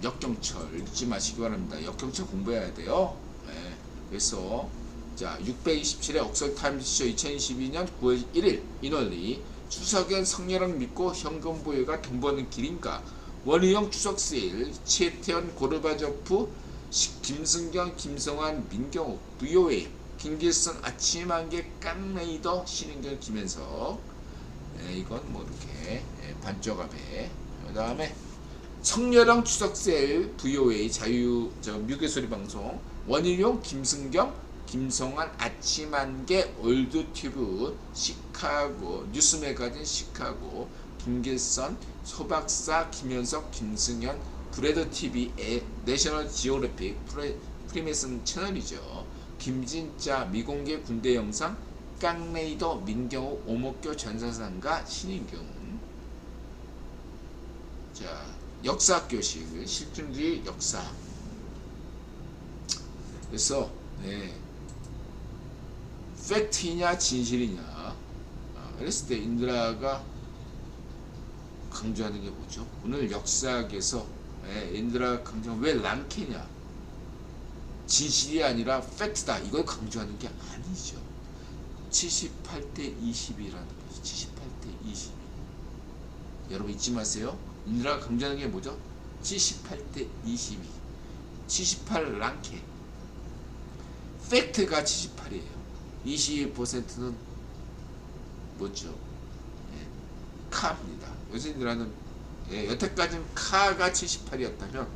역경철 잊지 마시기 바랍니다. 역경철 공부해야 돼요. 네. 그래서 자 627회 옥설타임즈쇼 2022년 9월 1일 이논리 추석엔 성렬을 믿고 현금 보유가 돈 버는 길인가 원희영 추석 세일 최태현 고르바조프 김승경 김성환 민경욱 VOA 김길성 아침한개 깡레이더 신인경 김현석 네, 이건 뭐 이렇게 반쪽압에 그 다음에 성렬형 추석세일 VOA 자유 뮤개소리 방송 원희룡 김승경 김성환 아침한개 올드튜브 시카고 뉴스매거진 시카고 김길선 소박사 김현석 김승현 브레드TV의 내셔널 지오그래픽 프리메슨 채널이죠. 김진짜 미공개 군대 영상 깡레이더 민경욱 오목교 전사상가 신인경 자 역사교실 실존주의 역사 그래서 네. 팩트이냐 진실이냐 그랬을 때 인드라가 강조하는 게 뭐죠? 오늘 역사학에서 인드라 강조하는 왜 랑케냐 진실이 아니라 팩트다 이걸 강조하는 게 아니죠. 78대 20이라는 거죠. 78대 22 여러분 잊지 마세요. 인드라가 강조하는 게 뭐죠? 78대 22 78 랑케 팩트가 78이에요. 22%는 뭐죠? 카입니다. 요새인들하는 여태까지는 카가 78이었다면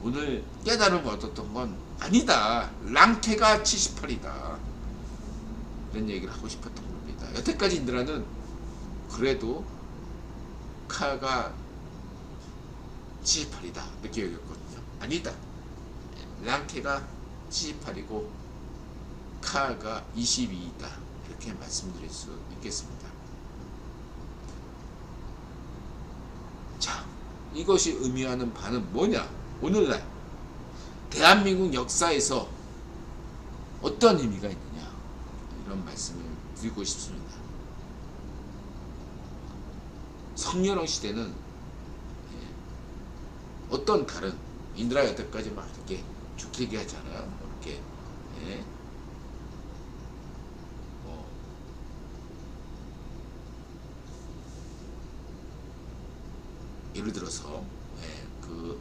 오늘 깨달음을 얻었던 건 아니다. 랑케가 78이다. 이런 얘기를 하고 싶었던 겁니다. 여태까지 인드라는 그래도 카가 78이다. 이렇게 여겼거든요. 아니다. 랑케가 78이고 카가 22이다. 이렇게 말씀드릴 수 있겠습니다. 자, 이것이 의미하는 바는 뭐냐? 오늘날 대한민국 역사에서 어떤 의미가 있느냐? 이런 말씀을 드리고 싶습니다. 성렬왕 시대는 어떤 다른 인드라 여태까지 막 이렇게 좋게 얘기하잖아요. 이렇게 예를 들어서 그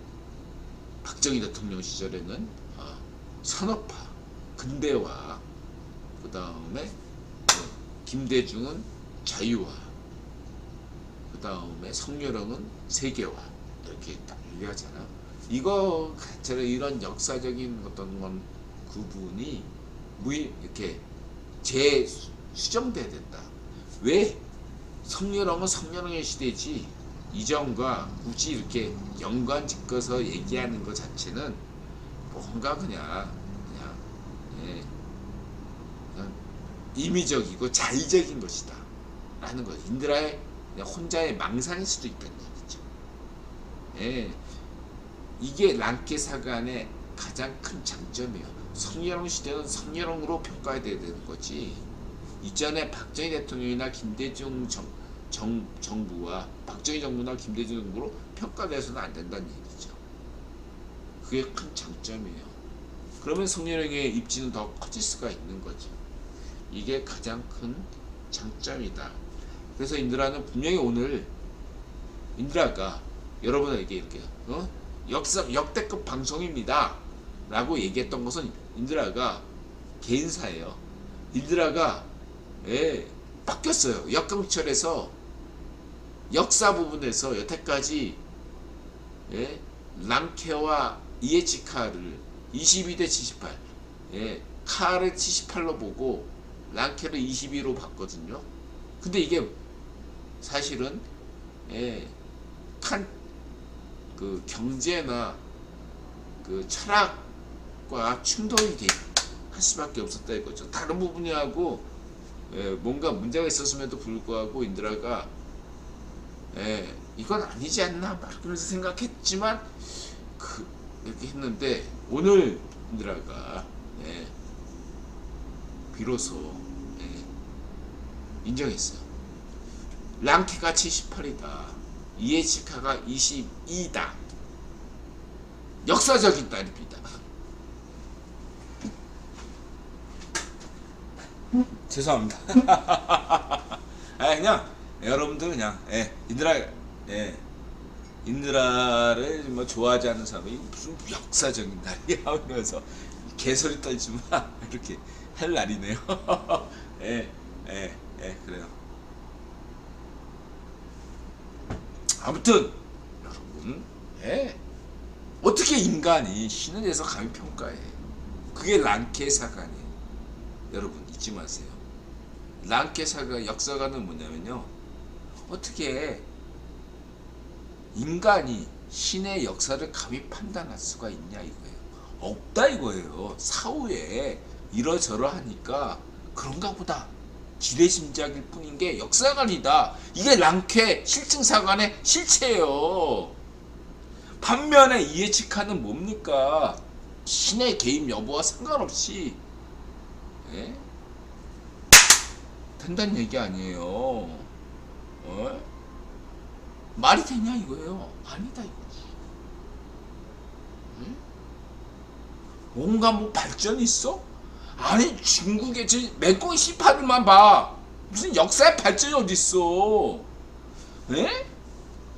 박정희 대통령 시절에는 산업화, 근대화, 그 다음에 김대중은 자유화, 그 다음에 성렬왕은 세계화 이렇게 딱 얘기하잖아. 이거 자체로 이런 역사적인 어떤 건 구분이 이렇게 재수정돼야 된다. 왜 성렬왕은 성렬왕의 시대지 이전과 굳이 이렇게 연관 짓고서 얘기하는 것 자체는 뭔가 그냥 임의적이고 자의적인 것이다 라는 것. 인드라의 혼자의 망상일 수도 있다는 얘기죠. 이게 랑케 사관의 가장 큰 장점이에요. 성렬왕 시대는 성렬왕으로 평가해야 되는 거지 이전에 박정희 대통령이나 김대중 정부와 박정희 정부나 김대중 정부로 평가돼서는 안 된다는 얘기죠. 그게 큰 장점이에요. 그러면 성렬왕의 입지는 더 커질 수가 있는 거죠. 이게 가장 큰 장점이다. 그래서 인드라는 분명히 오늘 인드라가 여러분에게 이렇게 역대급 방송입니다 라고 얘기했던 것은 인드라가 개인사예요. 인드라가 바뀌었어요. 역경철에서 역사 부분에서 여태까지 랑케와 이에치카를 22대 78 카를 78로 보고 랑케를 22로 봤거든요. 근데 이게 사실은 그 경제나 그 철학과 충돌이 할 수밖에 없었다 이거죠. 다른 부분하고 뭔가 문제가 있었음에도 불구하고 인드라가 이건 아니지 않나 그러면서 생각했지만 이렇게 했는데 오늘 인드라가 비로소 인정했어요. 랑케가 78이다. 이에치카가 22다. 역사적인 날입니다. 죄송합니다. 그냥 여러분들 그냥 인드라를 뭐 좋아하지 않는 사람이 무슨 역사적인 날이야 하면서 개소리 떨지마 이렇게 할 날이네요. 그래요. 아무튼 여러분, 어떻게 인간이 신에 대해서 감히 평가해? 그게 랑케 사관이에요. 여러분 잊지 마세요. 랑케 사관 역사관은 뭐냐면요, 어떻게 인간이 신의 역사를 감히 판단할 수가 있냐 이거예요. 없다 이거예요. 사후에 이러저러 하니까 그런가 보다 지레심작일 뿐인 게 역사관이다. 이게 랑케 실증사관의 실체예요. 반면에 이에치카는 뭡니까? 신의 개입 여부와 상관없이 된다는 얘기 아니에요. 말이 되냐 이거예요. 아니다 이거지. 뭔가 뭐 발전이 있어? 아니 중국의 맹꽁이 씨파들만 봐. 무슨 역사의 발전이 어딨어?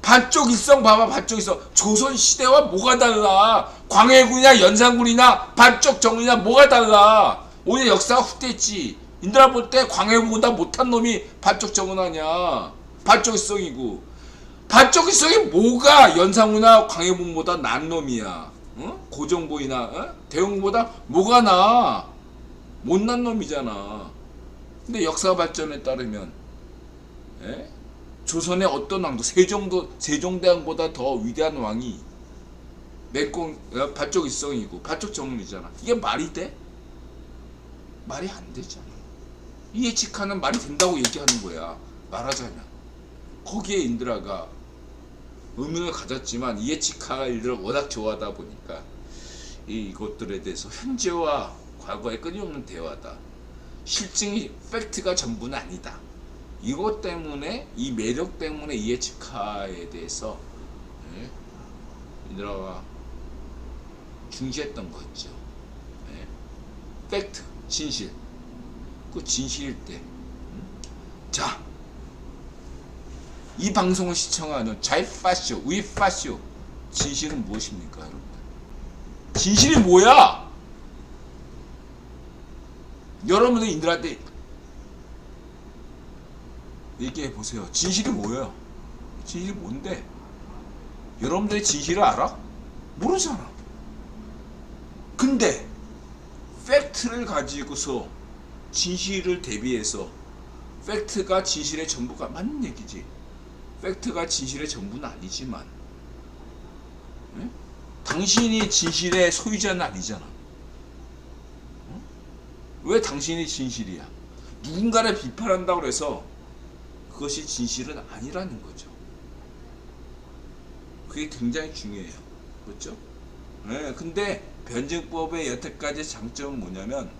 반쪽 일성 봐봐. 반쪽 일성. 조선시대와 뭐가 달라? 광해군이나 연산군이나 반쪽 정리나 뭐가 달라? 오히려 역사가 후퇴했지. 인드라 볼 때 광해군보다 못한 놈이 반쪽 정은하냐? 반쪽 일성이고. 반쪽 일성이 뭐가 연산군이나 광해군보다 난 놈이야? 고정보이나 대웅보다 뭐가 나? 못난 놈이잖아. 근데 역사 발전에 따르면 조선의 어떤 왕도 세종대왕보다 더 위대한 왕이 반쪽 일성이고 반쪽 정론이잖아. 이게 말이 돼? 말이 안 되잖아. 이에치카는 말이 된다고 얘기하는 거야. 말하자면 거기에 인드라가 의문을 가졌지만 이에치카가 인드라를 워낙 좋아하다 보니까 이것들에 대해서 현재와 과거의 끊임없는 대화다. 실증이 팩트가 전부는 아니다. 이것 때문에 이 매력 때문에 이에치카에 대해서 인드라가 중시했던 거였죠. 팩트, 진실. 그 진실일 때. 자, 이 방송을 시청하는 자이파쇼, 위파쇼, 진실은 무엇입니까, 여러분? 진실이 뭐야? 여러분들 인들한테 얘기해 보세요. 진실이 뭐예요? 진실이 뭔데? 여러분들이 진실을 알아? 모르잖아. 근데 팩트를 가지고서 진실을 대비해서 팩트가 진실의 전부가 맞는 얘기지. 팩트가 진실의 전부는 아니지만 당신이 진실의 소유자는 아니잖아. 왜 당신이 진실이야? 누군가를 비판한다고 해서 그것이 진실은 아니라는 거죠. 그게 굉장히 중요해요. 그렇죠? 근데 변증법의 여태까지 장점은 뭐냐면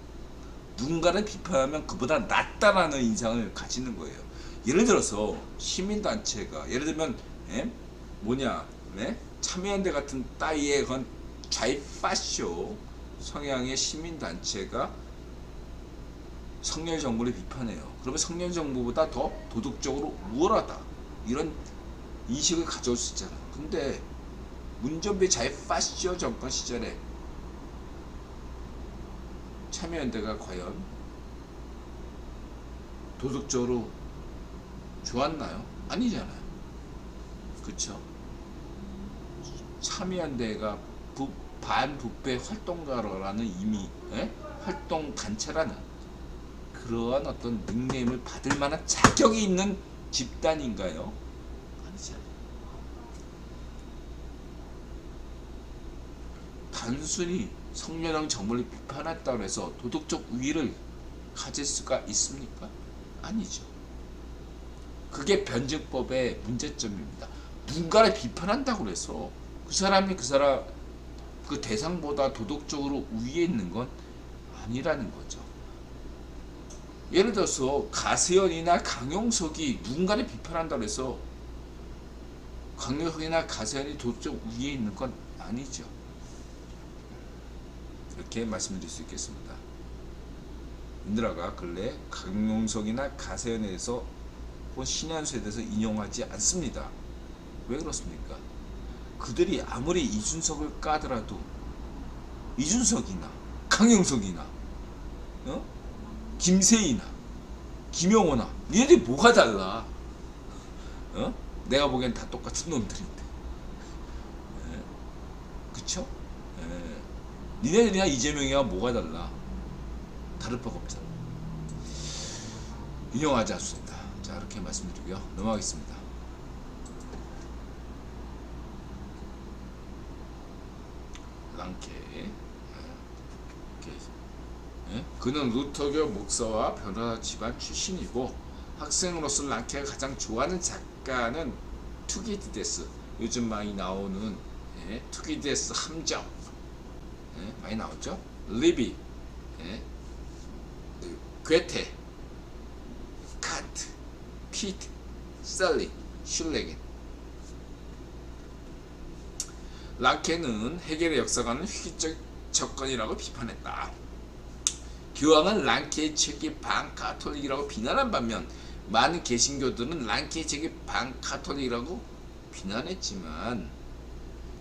누군가를 비판하면 그보다 낫다라는 인상을 가지는 거예요. 예를 들어서 시민단체가 예를 들면 참여연대 같은 따위의 건 좌익파쇼 성향의 시민단체가 성렬 정부를 비판해요. 그러면 성렬 정부보다 더 도덕적으로 우월하다 이런 인식을 가져올 수 있잖아. 근데 문전비 좌익파쇼 정권 시절에 참여연대가 과연 도덕적으로 좋았나요? 아니잖아요. 그쵸? 참여연대가 반부패 활동가라는 이미 활동 단체라는 그러한 어떤 닉네임을 받을 만한 자격이 있는 집단인가요? 아니잖아요. 단순히 성렬형 정부를 비판했다고 해서 도덕적 우위를 가질 수가 있습니까? 아니죠. 그게 변증법의 문제점입니다. 누군가를 비판한다고 해서 그 사람이 그 대상보다 도덕적으로 우위에 있는 건 아니라는 거죠. 예를 들어서 가세연이나 강용석이 누군가를 비판한다고 해서 강력이나 가세현이 도덕적 우위에 있는 건 아니죠. 이렇게 말씀드릴 수 있겠습니다. 인드라가 근래 강용석이나 가세현에 대해서 혹은 신현수에 대해서 인용하지 않습니다. 왜 그렇습니까? 그들이 아무리 이준석을 까더라도 이준석이나 강용석이나 김세희나 김용호나 니네들이 뭐가 달라? 내가 보기엔 다 똑같은 놈들인데, 그쵸? 니네들이나 이재명이야 뭐가 달라? 다를 바가 없잖아. 인용하지 않습니다. 자, 이렇게 말씀드리고요. 넘어가겠습니다. 랑케. 그는 루터교 목사와 변호사 집안 출신이고 학생으로서 랑케가 가장 좋아하는 작가는 투기디데스, 요즘 많이 나오는 투기디데스 함정, 많이 나왔죠. 리비, 괴테, 칸트, 피트, 셀리, 슐레겐. 랑케는 헤겔의 역사관은 획기적 접근이라고 비판했다. 교황은 랑케의 책이 반카톨릭이라고 비난한 반면 많은 개신교들은 랑케의 책이 반카톨릭이라고 비난했지만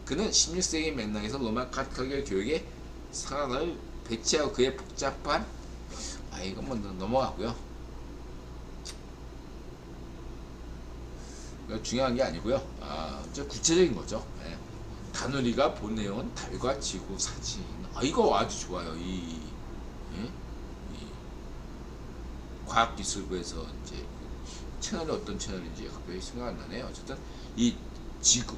그는 16세기 맥락에서 로마 카톨릭 교육의 상황을 배치하고 그의 복잡한 이건 뭐 넘어가고요. 중요한 게 아니고요. 구체적인 거죠. 다누리가 본 내용은 달과 지구 사진. 이거 아주 좋아요. 이 과학기술부에서 이제 채널이 어떤 채널인지 갑자기 생각 안 나네요. 어쨌든 이 지구,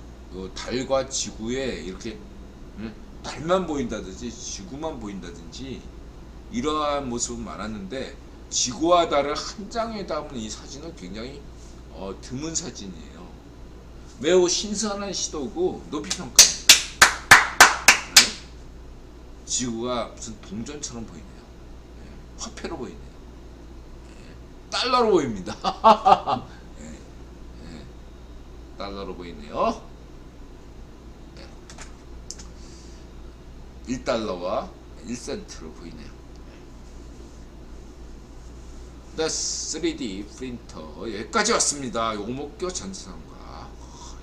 달과 지구에 이렇게 달만 보인다든지 지구만 보인다든지 이러한 모습은 많았는데 지구와 달을 한 장에 담은 이 사진은 굉장히 드문 사진이에요. 매우 신선한 시도고 높이 평가합니다. 지구가 무슨 동전처럼 보이네요. 화폐로 보이네요. 달러로 보입니다. 달러로 보이네요. 1달러와 1센트로 보이네요. 3D 프린터 여기까지 왔습니다. 오목교 전산과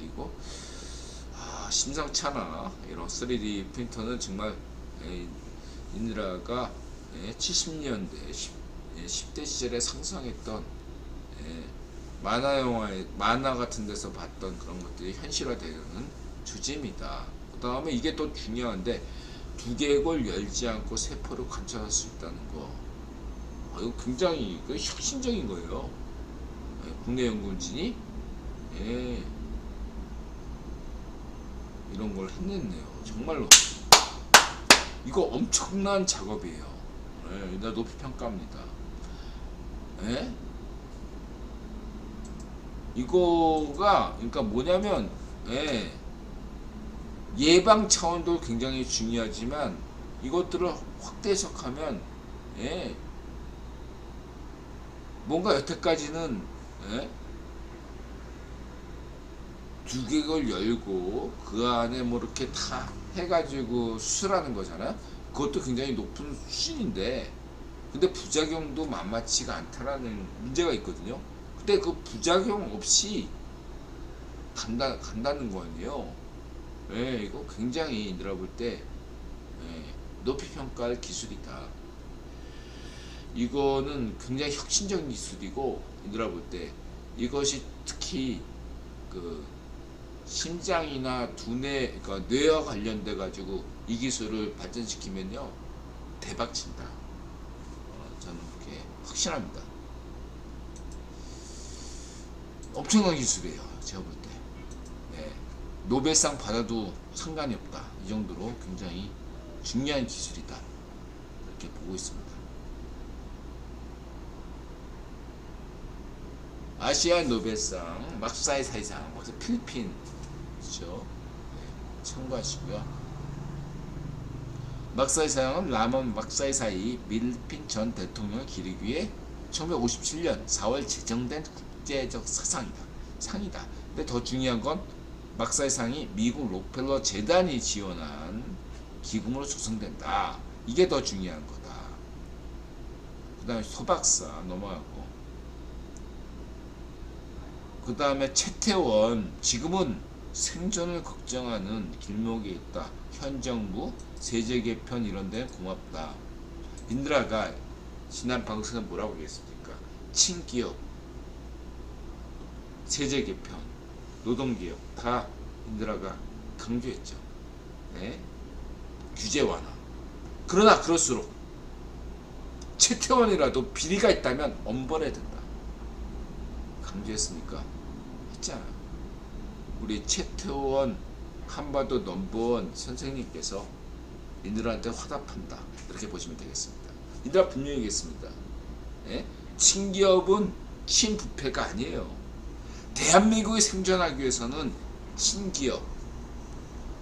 이거 심상치 않아. 이런 3D 프린터는 정말 인드라가 70년대 10대 시절에 상상했던 만화 같은 데서 봤던 그런 것들이 현실화되는 주제입니다. 그 다음에 이게 또 중요한데 두개골 열지 않고 세포를 관찰할 수 있다는 거. 이거 굉장히 혁신적인 거예요. 국내 연구진이 이런 걸 해냈네요. 정말로 이거 엄청난 작업이에요. 나 높이 평가합니다. 이거가 그러니까 뭐냐면 예방 차원도 굉장히 중요하지만 이것들을 확대 해석하면 뭔가 여태까지는 두개골 열고 그 안에 뭐 이렇게 다 해가지고 수술하는 거잖아요. 그것도 굉장히 높은 수준인데 근데 부작용도 만만치가 않다라는 문제가 있거든요. 근데 그 부작용 없이 간다는 거 아니에요. 이거 굉장히 인드라 볼 때 높이 평가할 기술이다. 이거는 굉장히 혁신적인 기술이고 인드라 볼 때 이것이 특히 그 심장이나 두뇌, 그러니까 뇌와 관련돼 가지고 이 기술을 발전시키면요 대박친다. 저는 그렇게 확신합니다. 엄청난 기술이에요. 제가 볼 때. 노벨상 받아도 상관이 없다. 이 정도로 굉장히 중요한 기술이다. 이렇게 보고 있습니다. 아시아 노벨상, 막사이 사이상, 필리핀, 그렇죠? 참고하시고요. 막사이 사이상은 라몬 막사이 사이 필리핀 전 대통령을 기리기 위해 1957년 4월 제정된 국제적 상이다. 근데 더 중요한 건 막사의상이 미국 록펠러 재단이 지원한 기금으로 조성된다. 이게 더 중요한 거다. 그 다음에 소박사 넘어가고, 그 다음에 최태원, 지금은 생존을 걱정하는 길목에 있다. 현 정부 세제 개편 이런 데는 고맙다. 인드라가 지난 방송에서 뭐라고 얘기했습니까? 친기업, 세제 개편, 노동개혁 다 인드라가 강조했죠. 네? 규제 완화. 그러나 그럴수록 최태원이라도 비리가 있다면 엄벌해야 된다. 강조했습니까? 했잖아. 우리 최태원 한반도 넘버원 선생님께서 인드라한테 화답한다. 이렇게 보시면 되겠습니다. 인드라 분명히 얘기했습니다. 예? 친기업은 친부패가 아니에요. 대한민국이 생존하기 위해서는 친기업,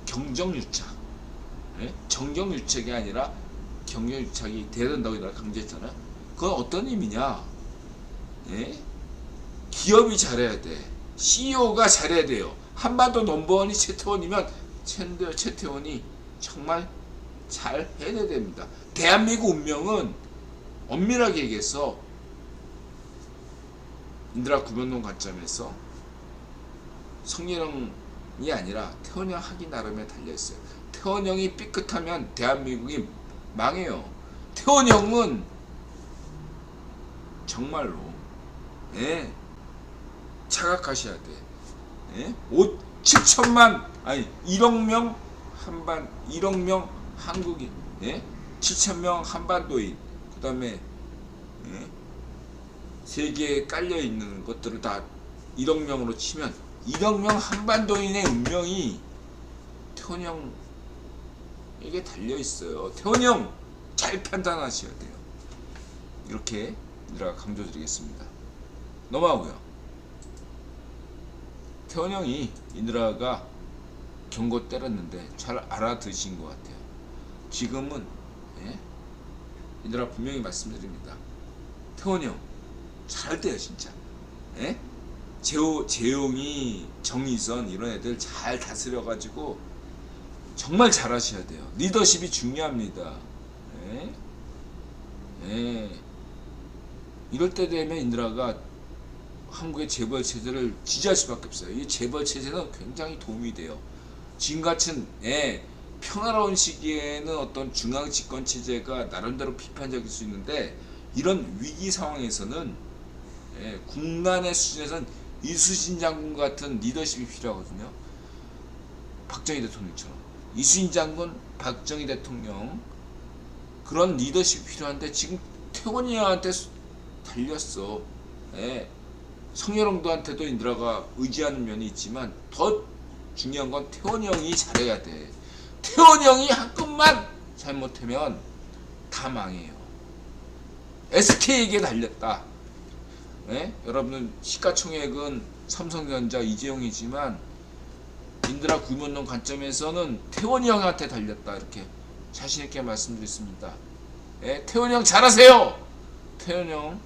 경정유착, 예? 정경유착이 아니라 경영유착이 돼야 된다고 인드라가 강조했잖아요. 그건 어떤 의미냐? 예? 기업이 잘해야 돼. CEO가 잘해야 돼요. 한반도 넘버원이 최태원이면 최태원이 정말 잘 해내야 됩니다. 대한민국 운명은 엄밀하게 얘기해서 인드라 구변론 관점에서 성렬형이 아니라 태원형 하기 나름에 달려있어요. 태원형이 삐끗하면 대한민국이 망해요. 태원형은 정말로 착각하셔야 돼. 7천만 아니 1억 명 1억 명 한국인, 7천명 한반도인, 그 다음에 세계에 깔려 있는 것들을 다 1억 명으로 치면 1억 명 한반도인의 운명이 태원형에게 달려 있어요. 태원형 잘 판단하셔야 돼요. 이렇게 인드라가 강조드리겠습니다. 넘어가고요. 태원형이 인드라가 경고 때렸는데 잘 알아드신 것 같아요. 지금은 인드라 분명히 말씀드립니다. 태원형 잘돼요 진짜. 재용이, 정의선 이런 애들 잘 다스려가지고 정말 잘하셔야 돼요. 리더십이 중요합니다. 이럴 때 되면 인드라가 한국의 재벌 체제를 지지할 수밖에 없어요. 이 재벌 체제는 굉장히 도움이 돼요. 지금 같은 평화로운 시기에는 어떤 중앙 집권 체제가 나름대로 비판적일 수 있는데, 이런 위기 상황에서는 국난의 수준에서는 이수진 장군 같은 리더십이 필요하거든요. 박정희 대통령처럼. 이수진 장군, 박정희 대통령 그런 리더십이 필요한데 지금 태원이 형한테 달렸어. 성렬형도한테도 인드라가 의지하는 면이 있지만 더 중요한 건 태원이 형이 잘해야 돼. 태원이 형이 한 건만 잘못하면 다 망해요. SK에게 달렸다. 여러분은 시가총액은 삼성전자 이재용이지만 인드라 구면론 관점에서는 태원이 형한테 달렸다. 이렇게 자신있게 말씀드렸습니다. 태원이 형 잘하세요. 태원이 형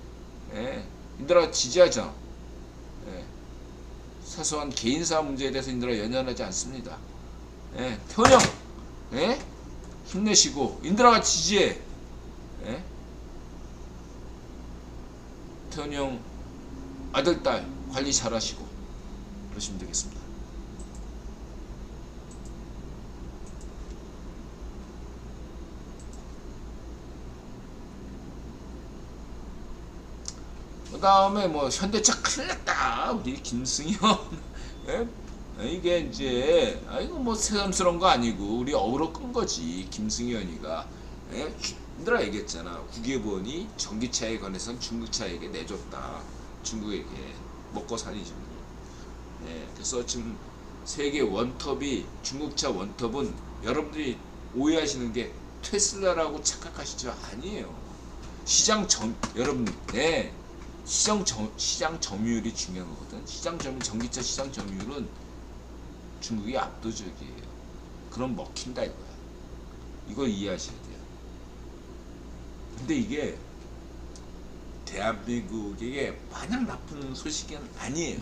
인드라가 지지하죠. 사소한 개인사 문제에 대해서 인드라 연연하지 않습니다. 태원이 형 힘내시고 인드라가 지지해. 태원이 형 아들 딸 관리 잘하시고 그러시면 되겠습니다. 그 다음에 뭐 현대차 큰일났다 우리 김승현. 이게 이제 이거 뭐 새삼스러운 거 아니고 우리 어그로 끈 거지. 김승현이가 인드라 얘기했잖아. 국외본이 전기차에 관해서는 중국차에게 내줬다. 중국에게 먹고 살이죠. 그래서 지금 세계 원톱이 중국차 원톱은 여러분들이 오해하시는 게 테슬라라고 착각하시죠? 아니에요. 여러분 시장 점유율이 중요한 거거든. 전기차 시장 점유율은 중국이 압도적이에요. 그럼 먹힌다 이거야. 이걸 이해하셔야 돼요. 근데 이게 대한민국에게 마냥 나쁜 소식은 아니에요.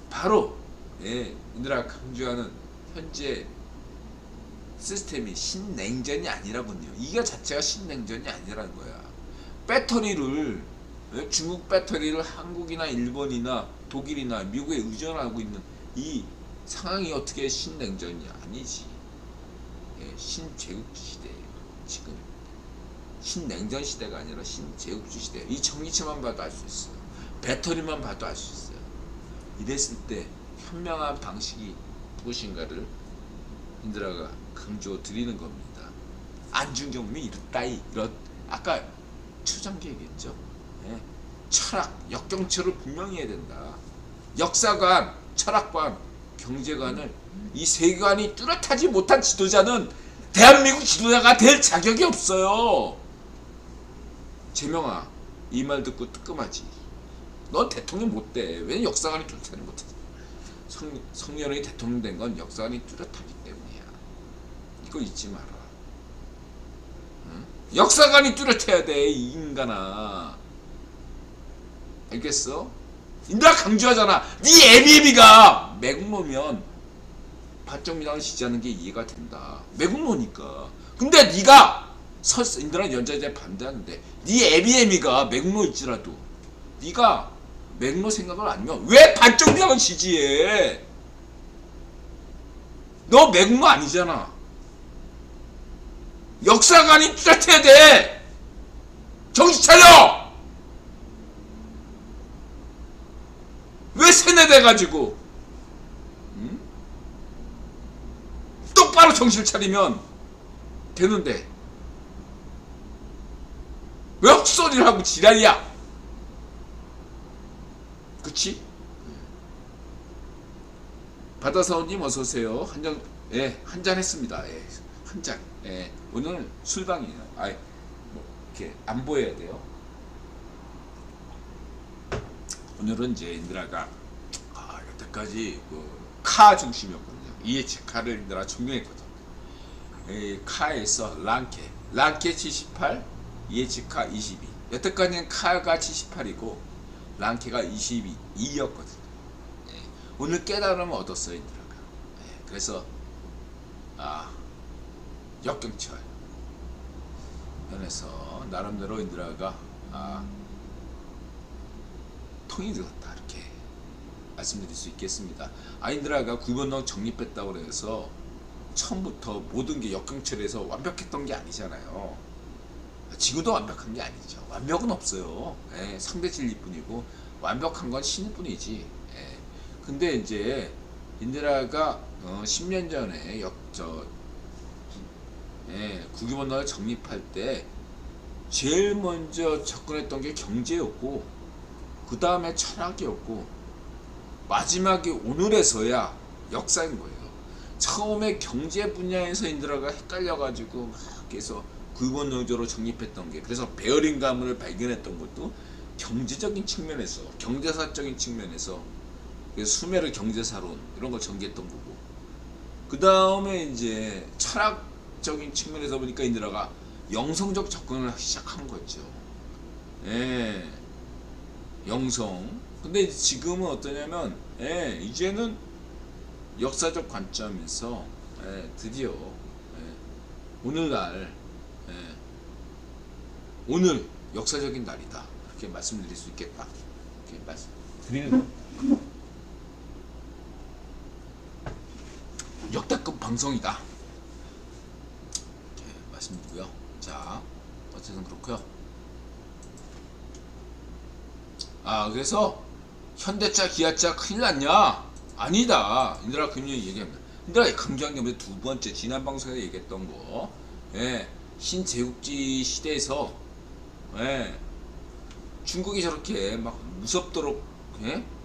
바로 예, 인드라가 강조하는 현재 시스템이 신냉전이 아니라군요. 이게 자체가 신냉전이 아니라는 거야. 배터리를 중국 배터리를 한국이나 일본이나 독일이나 미국에 의존하고 있는 이 상황이 어떻게 신냉전이 아니지. 예, 신제국주 시대예요. 지금 신냉전 시대가 아니라 신제국주 시대. 이 전기체만 봐도 알 수 있어요. 배터리만 봐도 알 수 있어요. 이랬을 때 현명한 방식이 무엇인가를 인드라가 강조 드리는 겁니다. 안중경미 이렇다이 이런 아까 초장기 얘기했죠. 예. 철학, 역경철을 분명히 해야 된다. 역사관, 철학관, 경제관을 이 세관이 뚜렷하지 못한 지도자는 대한민국 지도자가 될 자격이 없어요. 재명아, 이 말 듣고 뜨끔하지. 넌 대통령 못 돼. 왜 역사관이 뚜렷하지 못해? 성렬이 대통령 된 건 역사관이 뚜렷하기 때문이야. 이거 잊지 마라. 응? 역사관이 뚜렷해야 돼, 이 인간아. 알겠어? 인드라 강조하잖아. 네 애비애비가 매국노면 반정민당을 지지하는 게 이해가 된다. 매국노니까. 근데 네가 인드라 연좌제 반대하는데 네 애비애비가 매국노일지라도 네가 매국노 생각을 아니면 왜 반정민당을 지지해? 너 매국노 아니잖아. 역사관이 뚜렷해야 돼. 정신 차려. 왜 세뇌돼가지고 응? 똑바로 정신을 차리면 되는데 왜 헛소리를 하고 지랄이야. 그치? 바다사원님 어서오세요. 한잔, 예, 한잔 했습니다. 예, 한잔. 예, 오늘 술방이에요. 아이, 뭐, 이렇게 안 보여야 돼요. 오늘은 이제 인드라가 여태까지 카 중심이었거든요. 이에치카를 인드라 증명했거든. 카에서 랑케 78, 이에치카 22. 여태까지는 카가 78이고 랑케가 22였거든요. 오늘 깨달음을 얻었어요, 인드라가. 그래서 역경철 면에서 나름대로 인드라가 통이 들었다, 이렇게 말씀드릴 수 있겠습니다. 인드라가 구변동 정립했다고 해서 처음부터 모든 게 역경철에서 완벽했던 게 아니잖아요. 지구도 완벽한 게 아니죠. 완벽은 없어요. 상대 진리뿐이고 완벽한 건 신일 뿐이지. 근데 이제 인드라가 10년 전에 국유본당을 정립할 때 제일 먼저 접근했던 게 경제였고 그 다음에 철학이었고 마지막에 오늘에서야 역사인 거예요. 처음에 경제 분야에서 인드라가 헷갈려가지고 막 해서 구유본노조로 정립했던 게, 그래서 베어링감을 발견했던 것도 경제적인 측면에서, 경제사적인 측면에서, 수메르 경제사론 이런 걸 전개했던 거고, 그 다음에 이제 철학적인 측면에서 보니까 인드라가 영성적 접근을 시작한 거죠. 영성. 근데 지금은 어떠냐면, 이제는 역사적 관점에서 드디어 오늘날, 오늘 역사적인 날이다, 이렇게 말씀드릴 수 있겠다, 이렇게 말씀드리는 겁니다. 역대급 방송이다, 이렇게 말씀드리고요. 자, 어쨌든 그렇고요. 그래서 현대차 기아차 큰일 났냐? 아니다. 인드라 금융이 얘기합니다. 인드라 강조한 두 번째, 지난 방송에서 얘기했던 거, 신제국지 시대에서 중국이 저렇게 막 무섭도록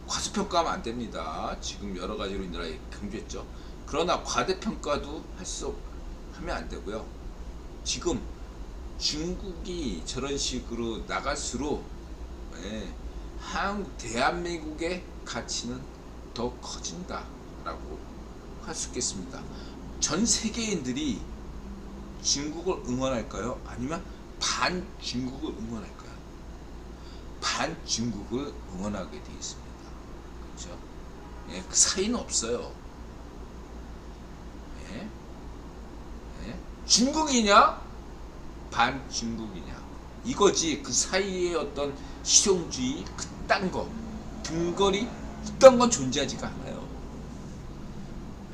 과소평가하면 안 됩니다. 지금 여러 가지로 인드라 강조했죠. 그러나 과대평가도 하면 안 되고요. 지금 중국이 저런 식으로 나갈수록 대한민국의 가치는 더 커진다라고 할 수 있겠습니다. 전 세계인들이 중국을 응원할까요? 아니면 반중국을 응원할까요? 반중국을 응원하게 되어 있습니다. 그렇죠? 예, 그 사이는 없어요. 예? 예? 중국이냐 반중국이냐 이거지. 그 사이에 어떤 실용주의 그딴 거 등거리 이딴 건 존재하지가 않아요.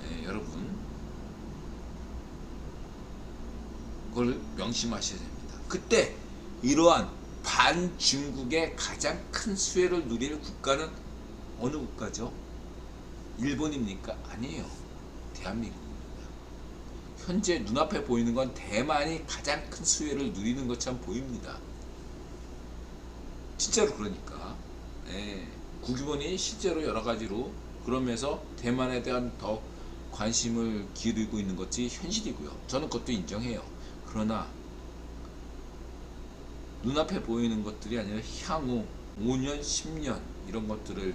예, 여러분 그걸 명심하셔야 됩니다. 그때 이러한 반중국의 가장 큰 수혜를 누릴 국가는 어느 국가죠? 일본입니까? 아니에요. 대한민국입니다. 현재 눈앞에 보이는 건 대만이 가장 큰 수혜를 누리는 것처럼 보입니다. 진짜로 그러니까. 예, 국유본이 실제로 여러 가지로 그러면서 대만에 대한 더 관심을 기울이고 있는 것이 현실이고요. 저는 그것도 인정해요. 그러나 눈앞에 보이는 것들이 아니라 향후 5년, 10년 이런 것들을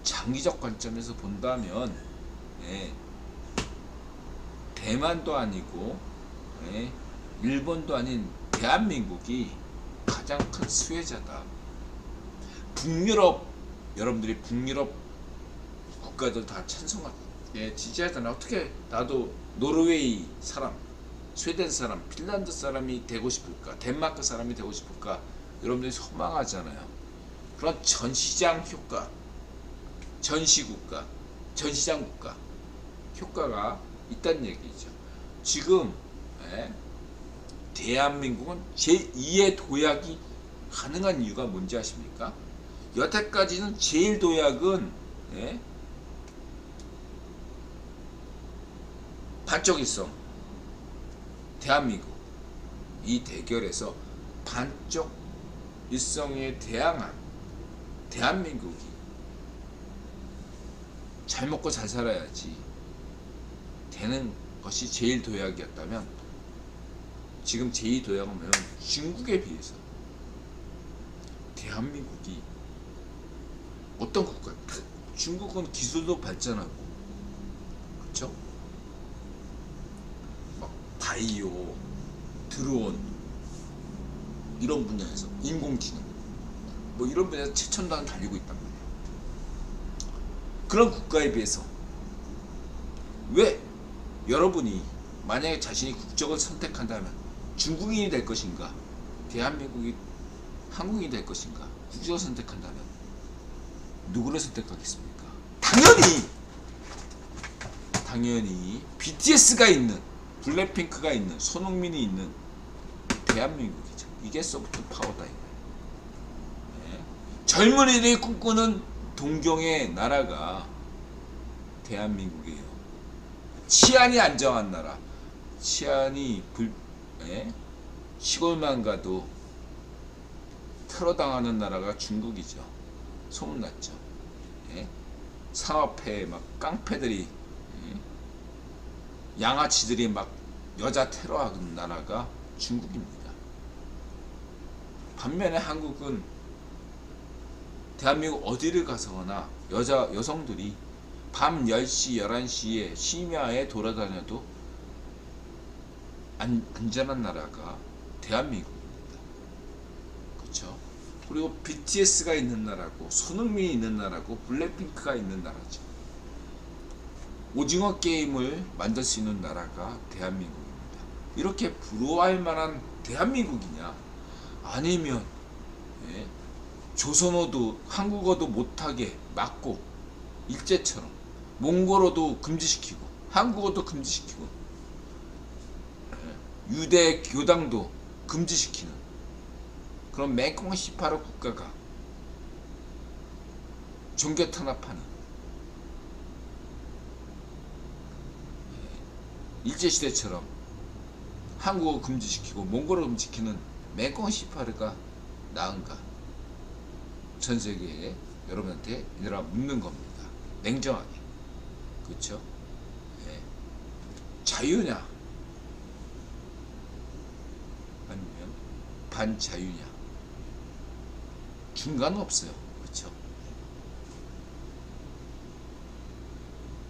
장기적 관점에서 본다면 예, 대만도 아니고 예, 일본도 아닌 대한민국이 가장 큰 수혜자다. 북유럽 여러분들이 북유럽 국가들 다 예, 지지하잖아요. 어떻게 나도 노르웨이 사람, 스웨덴 사람, 핀란드 사람이 되고 싶을까? 덴마크 사람이 되고 싶을까? 여러분들이 소망하잖아요. 그런 전시장 효과, 전시국가, 전시장 국가 효과가 있다는 얘기죠. 지금 예, 대한민국은 제2의 도약이 가능한 이유가 뭔지 아십니까? 여태까지는 제1도약은 예, 반쪽 일성 대한민국 이 대결에서 반쪽 일성에 대항한 대한민국이 잘 먹고 잘 살아야지 되는 것이 제1도약이었다면 지금 제2도약은 뭐냐면 중국에 비해서 대한민국이 어떤 국가? 중국은 기술도 발전하고 그렇죠? 막 바이오, 드론 이런 분야에서 인공지능 뭐 이런 분야에서 최첨단을 달리고 있단 말이에요. 그런 국가에 비해서 왜 여러분이 만약에 자신이 국적을 선택한다면 중국인이 될 것인가 대한민국이 한국인이 될 것인가 국적을 선택한다면 누구를 선택하겠습니까? 당연히 BTS가 있는 블랙핑크가 있는 손흥민이 있는 대한민국이죠. 이게 소프트 파워다 이거예요. 네. 젊은이들이 꿈꾸는 동경의 나라가 대한민국이에요. 치안이 안정한 나라, 치안이 시골만 가도 테러 당하는 나라가 중국이죠. 소문났죠. 예? 상업회에 막 깡패들이 양아치들이 막 여자 테러하는 나라가 중국입니다. 반면에 한국은 대한민국 어디를 가서나 여성들이 밤 10시, 11시에 심야에 돌아다녀도 안전한 나라가 대한민국입니다. 그렇죠? 그리고 BTS가 있는 나라고 손흥민이 있는 나라고 블랙핑크가 있는 나라죠. 오징어 게임을 만들 수 있는 나라가 대한민국입니다. 이렇게 부러워할 만한 대한민국이냐? 아니면 예, 조선어도 한국어도 못하게 막고 일제처럼 몽골어도 금지시키고 한국어도 금지시키고 예, 유대 교당도 금지시키는 그런 맹꽁 18호 국가가 종교 탄압하는 일제시대처럼 한국어 금지시키고 몽골어 금지시키는 맹꽁 18호가 나은가? 전 세계에 여러분한테 이들아 묻는 겁니다. 냉정하게. 그렇죠? 네. 자유냐 아니면 반자유냐 중간은 없어요.